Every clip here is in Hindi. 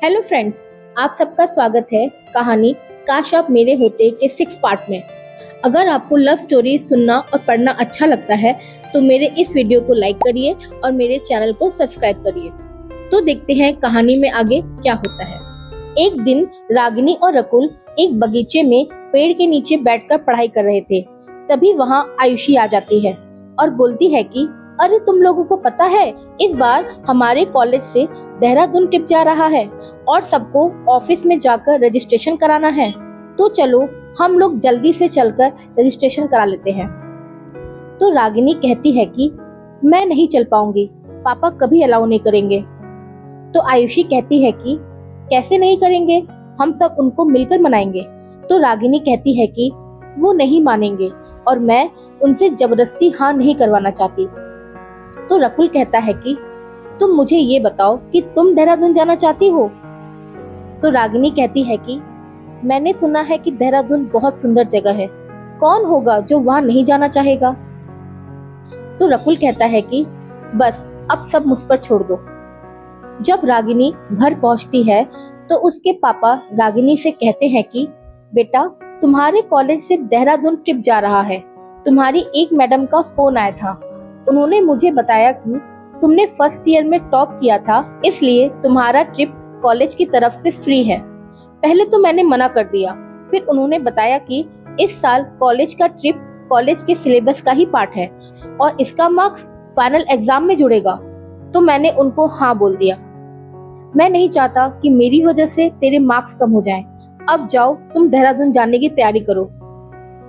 हेलो फ्रेंड्स, आप सबका स्वागत है कहानी काश आप मेरे होते के 6 पार्ट में। अगर आपको लव स्टोरी सुनना और पढ़ना अच्छा लगता है तो मेरे इस वीडियो को लाइक करिए और मेरे चैनल को सब्सक्राइब करिए। तो देखते हैं कहानी में आगे क्या होता है। एक दिन रागिनी और रकुल एक बगीचे में पेड़ के नीचे बैठकर पढ़ाई कर रहे थे। तभी वहाँ आयुषी आ जाती है और बोलती है कि अरे तुम लोगों को पता है, इस बार हमारे कॉलेज से देहरादून ट्रिप जा रहा है और सबको ऑफिस में जाकर रजिस्ट्रेशन कराना है। तो चलो हम लोग जल्दी से चलकर रजिस्ट्रेशन करा लेते हैं। तो रागिनी कहती है कि मैं नहीं चल पाऊंगी, पापा कभी अलाउ नहीं करेंगे। तो आयुषी कहती है कि कैसे नहीं करेंगे, हम सब उनको मिलकर मनाएंगे। तो रागिनी कहती है कि वो नहीं मानेंगे और मैं उनसे जबरदस्ती हाँ नहीं करवाना चाहती। तो रकुल कहता है कि तुम मुझे ये बताओ कि तुम देहरादून जाना चाहती हो। तो रागिनी कहती है कि मैंने सुना है कि देहरादून बहुत सुंदर जगह है, कौन होगा जो वहां नहीं जाना चाहेगा। तो रकुल कहता है कि बस अब सब मुझ पर छोड़ दो। जब रागिनी घर पहुंचती है तो उसके पापा रागिनी से कहते हैं कि बेटा, तुम्हारे कॉलेज से देहरादून ट्रिप जा रहा है। तुम्हारी एक मैडम का फोन आया था, उन्होंने मुझे बताया कि तुमने फर्स्ट ईयर में टॉप किया था, इसलिए तुम्हारा ट्रिप कॉलेज की तरफ से फ्री है। पहले तो मैंने मना कर दिया, फिर उन्होंने बताया कि इस साल कॉलेज का ट्रिप कॉलेज के सिलेबस का ही पार्ट है और इसका मार्क्स फाइनल एग्जाम में जुड़ेगा। तो मैंने उनको हाँ बोल दिया। मैं नहीं चाहता कि मेरी वजह से तेरे मार्क्स कम हो जाएं। अब जाओ, तुम देहरादून जाने की तैयारी करो।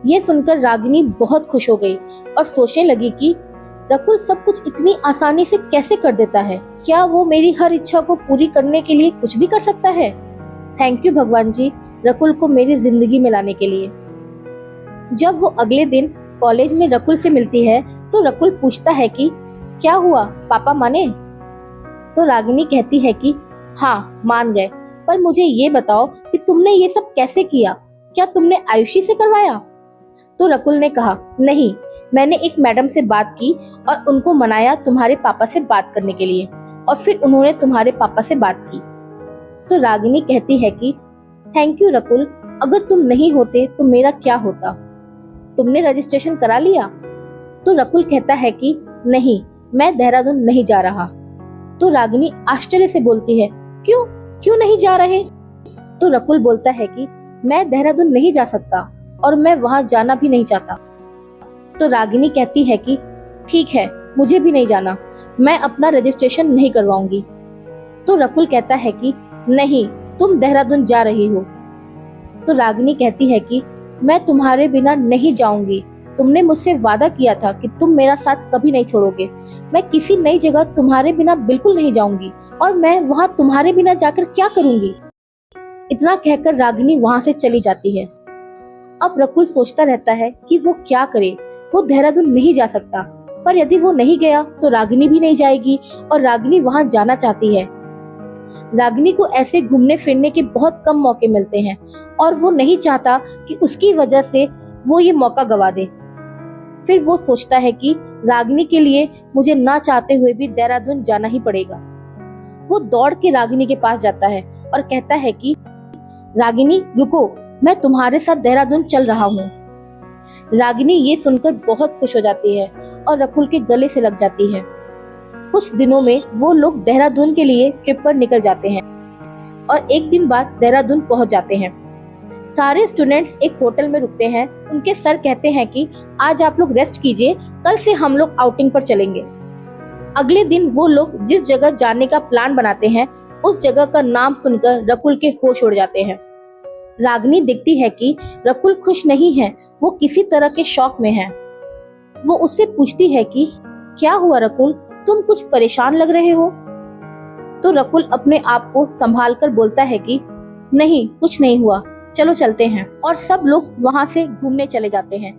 ये सुनकर रागिनी बहुत खुश हो गई और सोचने लगी कि रकुल सब कुछ इतनी आसानी से कैसे कर देता है। क्या वो मेरी हर इच्छा को पूरी करने के लिए कुछ भी कर सकता है? थैंक यू भगवान जी, रकुल को मेरी जिंदगी में लाने के लिए। जब वो अगले दिन कॉलेज में रकुल से मिलती है तो रकुल पूछता है कि क्या हुआ, पापा माने? तो रागिनी कहती है कि हाँ मान गए, पर मुझे ये बताओ कि तुमने ये सब कैसे किया? क्या तुमने आयुषी से करवाया? तो रकुल ने कहा नहीं, मैंने एक मैडम से बात की और उनको मनाया तुम्हारे पापा से बात करने के लिए और फिर उन्होंने तुम्हारे पापा से बात की। तो रागिनी कहती है कि थैंक यू रकुल, अगर तुम नहीं होते तो मेरा क्या होता? तुमने रजिस्ट्रेशन करा लिया? तो रकुल कहता है कि नहीं, मैं देहरादून नहीं जा रहा। तो रागिनी आश्चर्य से बोलती है क्यों क्यों नहीं जा रहे? तो रकुल बोलता है कि मैं देहरादून नहीं जा सकता और मैं वहां जाना भी नहीं चाहता। तो रागिनी कहती है कि ठीक है, मुझे भी नहीं जाना, मैं अपना रजिस्ट्रेशन नहीं करवाऊंगी। तो रकुल कहता है कि नहीं, तुम देहरादून जा रही हो। तो रागिनी कहती है कि मैं तुम्हारे बिना नहीं जाऊंगी, तुमने मुझसे वादा किया था कि तुम मेरा साथ कभी नहीं छोड़ोगे। मैं किसी नई जगह तुम्हारे बिना बिल्कुल नहीं जाऊंगी और मैं वहां तुम्हारे बिना जाकर क्या करूंगी? इतना कहकर रागिनी वहां से चली जाती है। अब रकुल सोचता रहता है कि वो क्या करे। वो देहरादून नहीं जा सकता, पर यदि वो नहीं गया तो रागिनी भी नहीं जाएगी और रागिनी वहां जाना चाहती है। रागिनी को ऐसे घूमने फिरने के बहुत कम मौके मिलते हैं और वो नहीं चाहता कि उसकी वजह से वो ये मौका गवा दे। फिर वो सोचता है कि रागिनी के लिए मुझे ना चाहते हुए भी देहरादून जाना ही पड़ेगा। वो दौड़ के रागिनी के पास जाता है और कहता है कि रागिनी रुको, मैं तुम्हारे साथ देहरादून चल रहा हूँ। रागिनी ये सुनकर बहुत खुश हो जाती है और रकुल के गले से लग जाती है। कुछ दिनों में वो लोग देहरादून के लिए ट्रिप पर निकल जाते हैं और एक दिन बाद देहरादून पहुंच जाते हैं। सारे स्टूडेंट्स एक होटल में रुकते हैं। उनके सर कहते हैं कि आज आप लोग रेस्ट कीजिए, कल से हम लोग आउटिंग पर चलेंगे। अगले दिन वो लोग जिस जगह जाने का प्लान बनाते हैं उस जगह का नाम सुनकर रकुल के होश उड़ जाते हैं। रागिनी देखती है कि रकुल खुश नहीं है, वो किसी तरह के शौक में है। वो उससे पूछती है कि क्या हुआ रकुल, तुम कुछ परेशान लग रहे हो? तो रकुल अपने आप को संभाल कर बोलता है कि नहीं, कुछ नहीं हुआ, चलो चलते हैं। और सब लोग वहां से घूमने चले जाते हैं।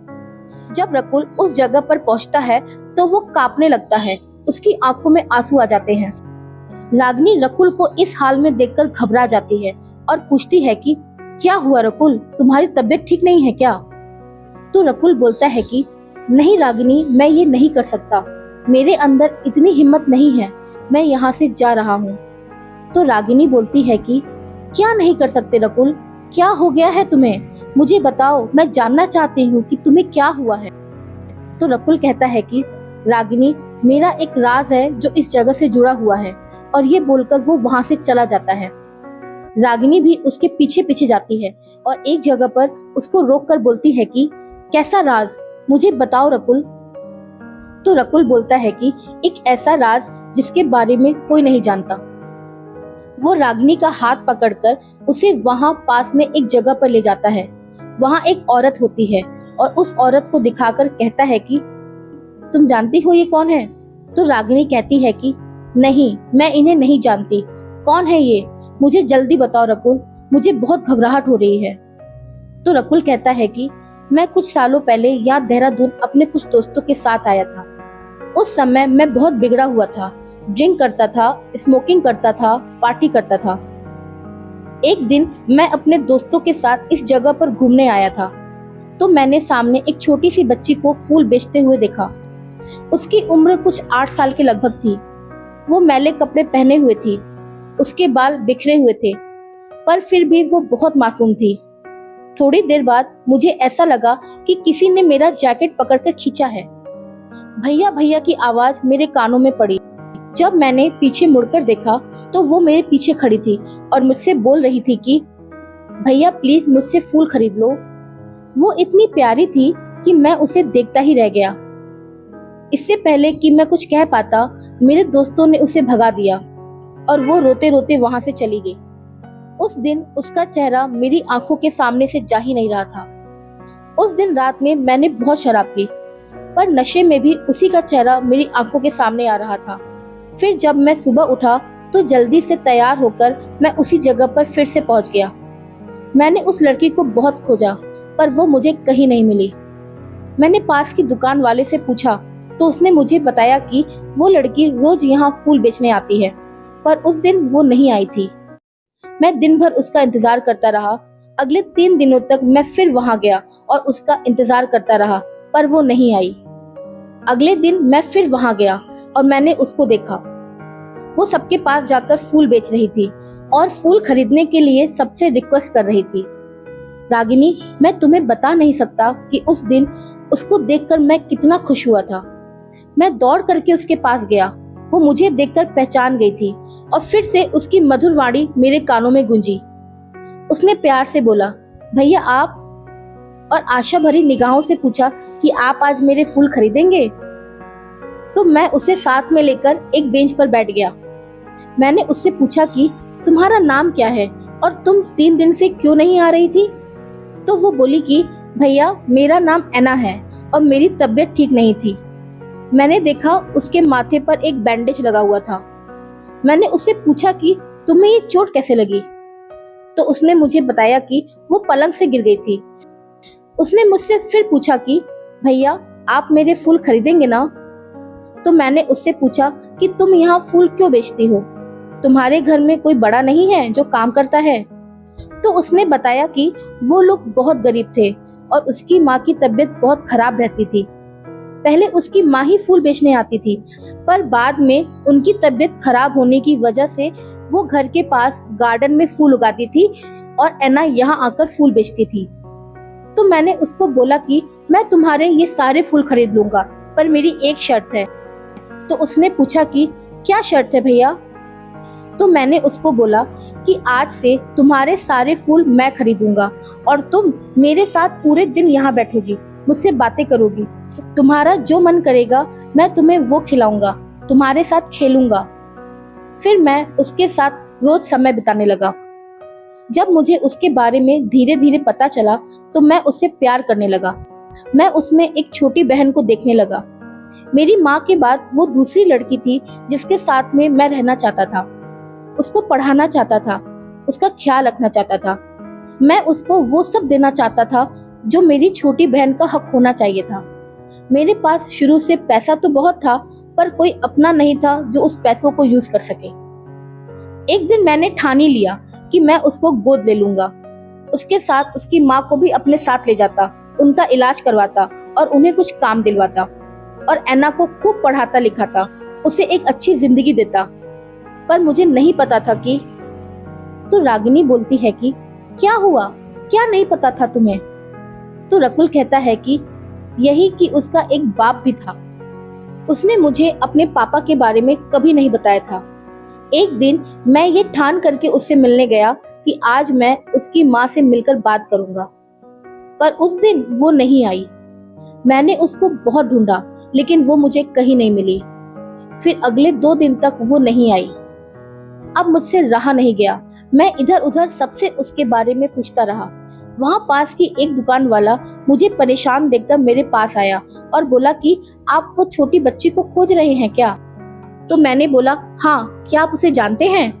जब रकुल उस जगह पर पहुंचता है तो वो कांपने लगता है, उसकी आंखों में आंसू आ जाते हैं। रागिनी रकुल को इस हाल में देखकर घबरा जाती है और पूछती है कि क्या हुआ रकुल, तुम्हारी तबीयत ठीक नहीं है क्या? तो रकुल बोलता है कि नहीं रागिनी, मैं ये नहीं कर सकता, मेरे अंदर इतनी हिम्मत नहीं है, मैं यहाँ से जा रहा हूँ। तो रागिनी बोलती है कि क्या नहीं कर सकते रकुल, क्या हो गया है तुम्हें, मुझे बताओ, मैं जानना चाहती हूँ कि तुम्हें क्या हुआ है। तो रकुल कहता है कि रागिनी, मेरा एक राज है जो इस जगह से जुड़ा हुआ है, और ये बोलकर वो वहां से चला जाता है। रागिनी भी उसके पीछे पीछे जाती है और एक जगह पर उसको रोककर बोलती है कि कैसा राज, मुझे बताओ रकुल। तो रकुल बोलता है कि एक ऐसा राज जिसके बारे में कोई नहीं जानता। वो रागिनी का हाथ पकड़कर उसे वहां पास में एक जगह पर ले जाता है। वहां एक औरत होती है और उस औरत को दिखाकर कहता है कि तुम जानती हो ये कौन है। तो रागिनी कहती है कि नहीं, मैं इन्हें नहीं जानती, कौन है ये, मुझे जल्दी बताओ रकुल, मुझे बहुत घबराहट हो रही है। तो रकुल कहता है कि मैं कुछ सालों पहले यहाँ देहरादून अपने कुछ दोस्तों के साथ आया था। उस समय मैं बहुत बिगड़ा हुआ था, ड्रिंक करता था, स्मोकिंग करता था, पार्टी करता था। एक दिन मैं अपने दोस्तों के साथ इस जगह पर घूमने आया था, तो मैंने सामने एक छोटी सी बच्ची को फूल बेचते हुए देखा। उसकी उम्र कुछ 8 साल के लगभग थी। वो मैले कपड़े पहने हुए थी, उसके बाल बिखरे हुए थे, पर फिर भी वो बहुत मासूम थी। थोड़ी देर बाद मुझे ऐसा लगा कि किसी ने मेरा जैकेट पकड़कर खींचा है। भैया भैया की आवाज मेरे कानों में पड़ी। जब मैंने पीछे मुड़कर देखा तो वो मेरे पीछे खड़ी थी और मुझसे बोल रही थी कि भैया प्लीज मुझसे फूल खरीद लो। वो इतनी प्यारी थी कि मैं उसे देखता ही रह गया। इससे पहले कि मैं कुछ कह पाता, मेरे दोस्तों ने उसे भगा दिया और वो रोते रोते वहां से चली गई। उस दिन उसका चेहरा मेरी आंखों के सामने से जा ही नहीं रहा था। उस दिन रात में मैंने बहुत शराब पी, पर नशे में भी उसी का चेहरा मेरी आंखों के सामने आ रहा था। फिर जब मैं सुबह उठा तो जल्दी से तैयार होकर मैं उसी जगह पर फिर से पहुंच गया। मैंने उस लड़की को बहुत खोजा, पर वो मुझे कहीं नहीं मिली। मैंने पास की दुकान वाले से पूछा तो उसने मुझे बताया कि वो लड़की रोज यहाँ फूल बेचने आती है, पर उस दिन वो नहीं आई थी। मैं दिन भर उसका इंतजार करता रहा। अगले 3 दिनों तक मैं फिर वहां गया और उसका इंतजार करता रहा, पर वो नहीं आई। अगले दिन मैं फिर वहां गया और मैंने उसको देखा। वो सबके पास जाकर फूल बेच रही थी और फूल खरीदने के लिए सबसे रिक्वेस्ट कर रही थी। रागिनी, मैं तुम्हें बता नहीं सकता कि उस दिन उसको देखकर मैं कितना खुश हुआ था। मैं दौड़ करके उसके पास गया। वो मुझे देखकर पहचान गई थी और फिर से उसकी मधुर वाणी मेरे कानों में गूंजी। उसने प्यार से बोला, भैया आप, और आशा भरी निगाहों से पूछा कि आप आज मेरे फूल खरीदेंगे। तो मैं उसे साथ में लेकर एक बेंच पर बैठ गया। मैंने उससे पूछा कि तुम्हारा नाम क्या है और तुम 3 दिन से क्यों नहीं आ रही थी। तो वो बोली कि भैया मेरा नाम ऐना है और मेरी तबीयत ठीक नहीं थी। मैंने देखा उसके माथे पर एक बैंडेज लगा हुआ था। मैंने उससे पूछा कि तुम्हें ये चोट कैसे लगी। तो उसने मुझे बताया कि वो पलंग से गिर गई थी। उसने मुझसे फिर पूछा कि भैया आप मेरे फूल खरीदेंगे ना। तो मैंने उससे पूछा कि तुम यहाँ फूल क्यों बेचती हो, तुम्हारे घर में कोई बड़ा नहीं है जो काम करता है। तो उसने बताया कि वो लोग बहुत गरीब थे और उसकी माँ की तबीयत बहुत खराब रहती थी। पहले उसकी माँ ही फूल बेचने आती थी, पर बाद में उनकी तबीयत खराब होने की वजह से वो घर के पास गार्डन में फूल उगाती थी और ऐना यहाँ आकर फूल बेचती थी। तो मैंने उसको बोला कि मैं तुम्हारे ये सारे फूल खरीद लूंगा, पर मेरी एक शर्त है। तो उसने पूछा कि क्या शर्त है भैया। तो मैंने उसको बोला कि आज से तुम्हारे सारे फूल मैं खरीदूंगा और तुम मेरे साथ पूरे दिन यहाँ बैठोगी, मुझसे बातें करोगी, तुम्हारा जो मन करेगा मैं तुम्हें वो खिलाऊंगा, तुम्हारे साथ खेलूंगा। फिर मैं उसके साथ रोज समय बिताने लगा। जब मुझे उसके बारे में धीरे धीरे पता चला तो मैं उससे प्यार करने लगा। मैं उसमें एक छोटी बहन को देखने लगा। मेरी माँ के बाद वो दूसरी लड़की थी जिसके साथ में मैं रहना चाहता था, उसको पढ़ाना चाहता था, उसका ख्याल रखना चाहता था। मैं उसको वो सब देना चाहता था जो मेरी छोटी बहन का हक होना चाहिए था। मेरे पास शुरू से पैसा तो बहुत था, पर कोई अपना नहीं था जो उस पैसों को यूज कर सके। एक दिन मैंने ठान ही लिया कि मैं उसको गोद ले लूंगा। उसके साथ उसकी माँ को भी अपने साथ ले जाता, उनका इलाज करवाता और उन्हें कुछ काम दिलवाता और ऐना को खूब पढ़ाता लिखाता, उसे एक अच्छी जिंदगी देता। पर मुझे नहीं पता था कि। तो रागिनी बोलती है कि क्या हुआ, क्या नहीं पता था तुम्हें? तो रकुल कहता है कि यही कि उसका एक बाप भी था। उसने मुझे अपने पापा के बारे में कभी नहीं बताया था। एक दिन मैं ये ठान करके उससे मिलने गया कि आज मैं उसकी माँ से मिलकर बात करूंगा, पर उस दिन वो नहीं आई। मैंने उसको बहुत ढूंढा लेकिन वो मुझे कहीं नहीं मिली। फिर अगले 2 दिन तक वो नहीं आई। अब मुझसे रहा नहीं गया। मैं इधर उधर सबसे उसके बारे में पूछता रहा। वहाँ पास की एक दुकान वाला मुझे परेशान देखकर मेरे पास आया और बोला कि आप वो छोटी बच्ची को खोज रहे हैं क्या? तो मैंने बोला हाँ, क्या आप उसे जानते हैं?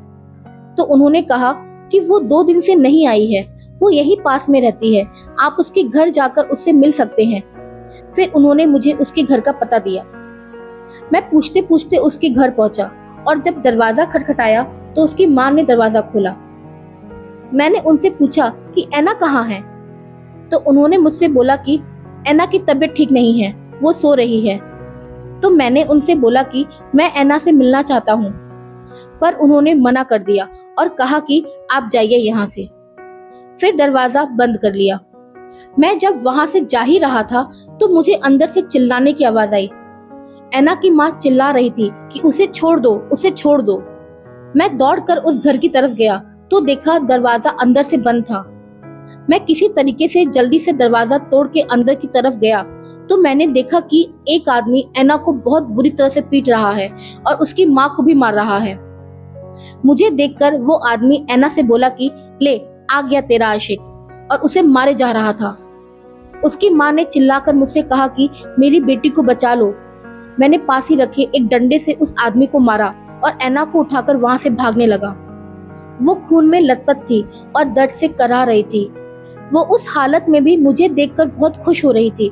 तो उन्होंने कहा कि वो 2 दिन से नहीं आई है, वो यही पास में रहती है, आप उसके घर जाकर उससे मिल सकते हैं। फिर उन्होंने मुझे उसके घर का पता दिया। मैं पूछते पूछते उसके घर पहुंचा और जब दरवाजा खटखटाया तो उसकी माँ ने दरवाजा खोला। मैंने उनसे पूछा कि ऐना कहाँ है? तो उन्होंने मुझसे बोला कि ऐना की तबीयत ठीक नहीं है, वो सो रही है। तो मैंने उनसे बोला कि मैं ऐना से मिलना चाहता हूँ, पर उन्होंने मना कर दिया और कहा कि आप जाइए यहाँ से। फिर दरवाजा बंद कर लिया। मैं जब वहां से जा ही रहा था तो मुझे अंदर से चिल्लाने की आवाज आई। ऐना की माँ चिल्ला रही थी कि उसे छोड़ दो, उसे छोड़ दो। मैं दौड़कर उस घर की तरफ गया तो देखा दरवाजा अंदर से बंद था। मैं किसी तरीके से जल्दी से दरवाजा तोड़ के अंदर की तरफ गया तो मैंने देखा कि एक आदमी ऐना को बहुत बुरी तरह से पीट रहा है और उसकी माँ को भी मार रहा है। मुझे देखकर वो आदमी ऐना से बोला कि ले, आ गया तेरा आशिक, और उसे मारे जा रहा था। उसकी माँ ने चिल्लाकर मुझसे कहा कि मेरी बेटी को बचा लो। मैंने पास ही रखे एक डंडे से उस आदमी को मारा और ऐना को उठाकर वहां से भागने लगा। वो खून में लथपथ थी और दर्द से कराह रही थी। वो उस हालत में भी मुझे देखकर बहुत खुश हो रही थी।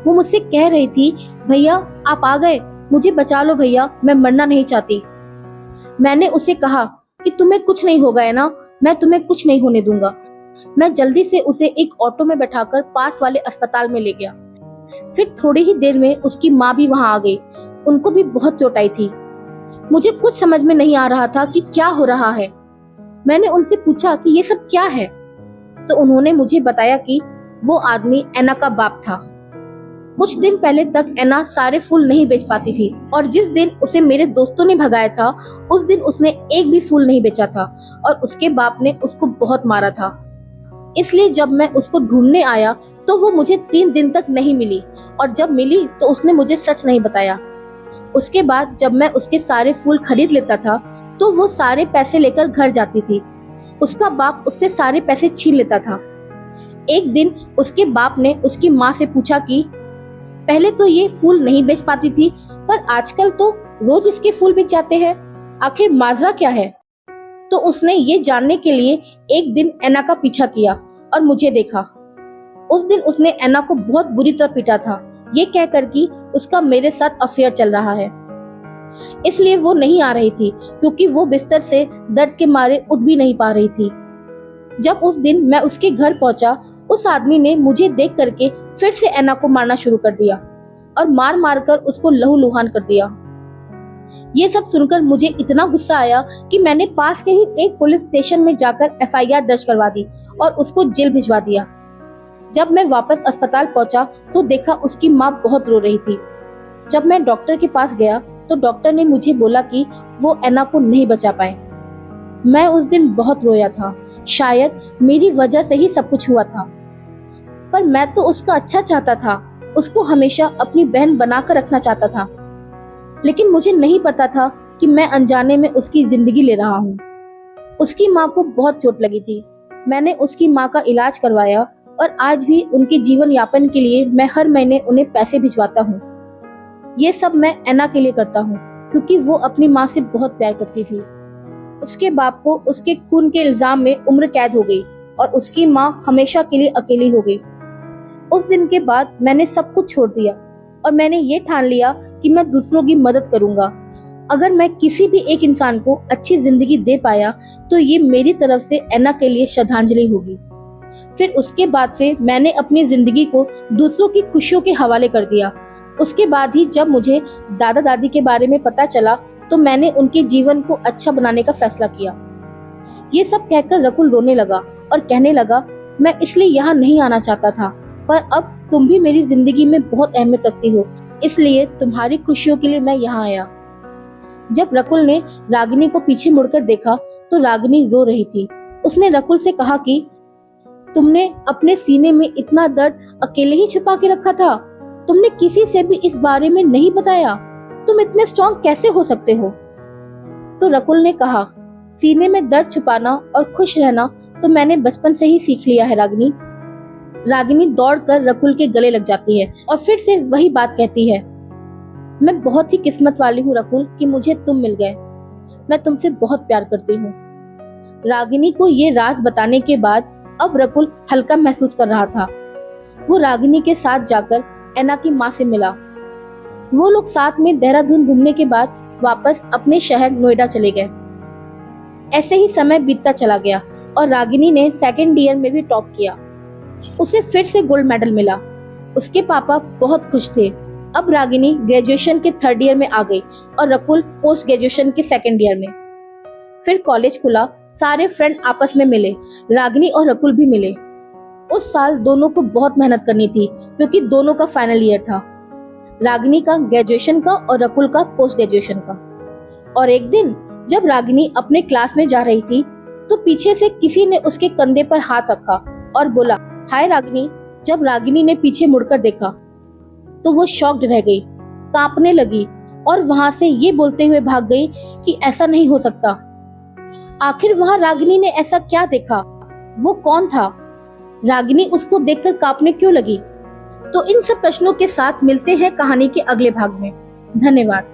वो मुझसे कह रही थी, भैया आप आ गए, मुझे बचा लो भैया, मैं मरना नहीं चाहती। मैंने उसे कहा कि तुम्हें कुछ नहीं होगा है ना, मैं तुम्हें कुछ नहीं होने दूंगा। मैं जल्दी से उसे एक ऑटो में बैठाकर पास वाले अस्पताल में ले गया। फिर थोड़ी ही देर में उसकी माँ भी वहां आ गई। उनको भी बहुत चोट आई थी। मुझे कुछ समझ में नहीं आ रहा था कि क्या हो रहा है। मैंने उनसे पूछा कि ये सब क्या है, तो उन्होंने मुझे बताया कि वो आदमी ऐना का बाप था। कुछ दिन पहले तक ऐना सारे फूल नहीं बेच पाती थी और जिस दिन उसे मेरे दोस्तों ने भगाया था उस दिन उसने एक भी फूल नहीं बेचा था और उसके बाप ने उसको बहुत मारा था। इसलिए जब मैं उसको ढूंढने आया तो वो मुझे 3 दिन तक नहीं मिली और जब मिली तो उसने मुझे सच नहीं बताया। उसके बाद जब मैं उसके सारे फूल खरीद लेता था तो वो सारे पैसे लेकर घर जाती थी। उसका बाप उससे सारे पैसे छीन लेता था। एक दिन उसके बाप ने उसकी माँ से पूछा कि पहले तो ये फूल नहीं बेच पाती थी पर आजकल तो रोज इसके फूल बिक जाते हैं, आखिर माजरा क्या है? तो उसने ये जानने के लिए एक दिन ऐना का पीछा किया और मुझे देखा। उस दिन उसने ऐना को बहुत बुरी तरह पीटा था, ये कहकर कि उसका मेरे साथ अफेयर चल रहा है। इसलिए वो नहीं आ रही थी क्योंकि वो बिस्तर से दर्द के मारे उठ भी नहीं पा रही थी। जब उस दिन मैं उसके घर पहुंचा, उस आदमी ने मुझे देख करके फिर से ऐना को मारना शुरू कर दिया और मार मार कर उसको लहूलुहान कर दिया। ये सब सुनकर मुझे इतना गुस्सा आया कि मैंने पास के ही एक पुलिस स्टेशन में जाकर एफआईआर दर्ज करवा दी और उसको जेल भिजवा दिया। जब मैं वापस अस्पताल पहुंचा तो देखा उसकी माँ बहुत रो रही थी। जब मैं डॉक्टर के पास गया तो डॉक्टर ने मुझे बोला कि वो ऐना को नहीं बचा पाए। मैं उस दिन बहुत रोया था, शायद मेरी वजह से ही सब कुछ हुआ था। पर मैं तो उसका अच्छा चाहता था, उसको हमेशा अपनी बहन बनाकर रखना चाहता था। लेकिन मुझे नहीं पता था कि मैं अनजाने में उसकी जिंदगी ले रहा हूँ। उसकी माँ को बहुत चोट लगी थी। मैंने उसकी माँ का इलाज करवाया और आज भी उनके जीवन यापन के लिए मैं हर महीने उन्हें पैसे भिजवाता हूँ। ये सब मैं ऐना के लिए करता हूँ क्योंकि वो अपनी माँ से बहुत प्यार करती थी। उसके बाप को उसके खून के इल्जाम में उम्र कैद हो गई और उसकी माँ हमेशा के लिए अकेली हो गई। उस दिन के बाद मैंने सब कुछ छोड़ दिया और मैंने ये ठान लिया कि मैं दूसरों की मदद करूंगा। अगर मैं किसी भी एक इंसान को अच्छी जिंदगी दे पाया तो ये मेरी तरफ से ऐना के लिए श्रद्धांजलि होगी। फिर उसके बाद से मैंने अपनी जिंदगी को दूसरों की खुशियों के हवाले कर दिया। उसके बाद ही जब मुझे दादा दादी के बारे में पता चला तो मैंने उनके जीवन को अच्छा बनाने का फैसला किया। ये सब कहकर रकुल रोने लगा और कहने लगा, मैं इसलिए यहाँ नहीं आना चाहता था, पर अब तुम भी मेरी जिंदगी में बहुत अहमियत रखती हो, इसलिए तुम्हारी खुशियों के लिए मैं यहाँ आया। जब रकुल ने रागिनी को पीछे मुड़कर देखा तो रागिनी रो रही थी। उसने रकुल से कहा कि तुमने अपने सीने में इतना दर्द अकेले ही छुपा के रखा था, तुमने किसी से भी इस बारे में नहीं बताया, तुम इतने स्ट्रॉन्ग कैसे हो सकते हो? तो रकुल ने कहा, सीने में दर्द छुपाना और खुश रहना तो मैंने बचपन से ही सीख लिया है रागिनी। रागिनी दौड़कर रकुल के गले लग जाती है और फिर से वही बात कहती है, मैं बहुत ही किस्मत वाली हूँ रकुल कि मुझे तुम मिल गए, मैं तुमसे बहुत प्यार करती हूँ। रागिनी को ये राज बताने के बाद अब रकुल हल्का महसूस कर रहा था। वो रागिनी के साथ जाकर ऐना की माँ से मिला। वो लोग साथ में देहरादून घूमने के बाद वापस अपने शहर नोएडा चले गए। ऐसे ही समय बीतता चला गया और रागिनी ने सेकंड ईयर में भी टॉप किया। उसे फिर से गोल्ड मेडल मिला। उसके पापा बहुत खुश थे। अब रागिनी ग्रेजुएशन के थर्ड ईयर में आ गई और रकुल पोस्ट ग्रेजुएशन के सेकंड ईयर में। फिर कॉलेज खुला, सारे फ्रेंड आपस में मिले, रागिनी और रकुल भी मिले। उस साल दोनों को बहुत मेहनत करनी थी क्योंकि दोनों का फाइनल ईयर था, रागिनी का ग्रेजुएशन का और रकुल का पोस्ट ग्रेजुएशन का। और एक दिन जब रागिनी अपने क्लास में जा रही थी तो पीछे से किसी ने उसके कंधे पर हाथ रखा और बोला, हाय रागिनी। जब रागिनी ने पीछे मुड़कर देखा तो वो शॉक्ड रह गई, कांपने लगी और वहां से ये बोलते हुए भाग गई कि ऐसा नहीं हो सकता। आखिर वहां रागिनी ने ऐसा क्या देखा? वो कौन था? रागिनी उसको देखकर कांपने क्यों लगी? तो इन सब प्रश्नों के साथ मिलते हैं कहानी के अगले भाग में। धन्यवाद।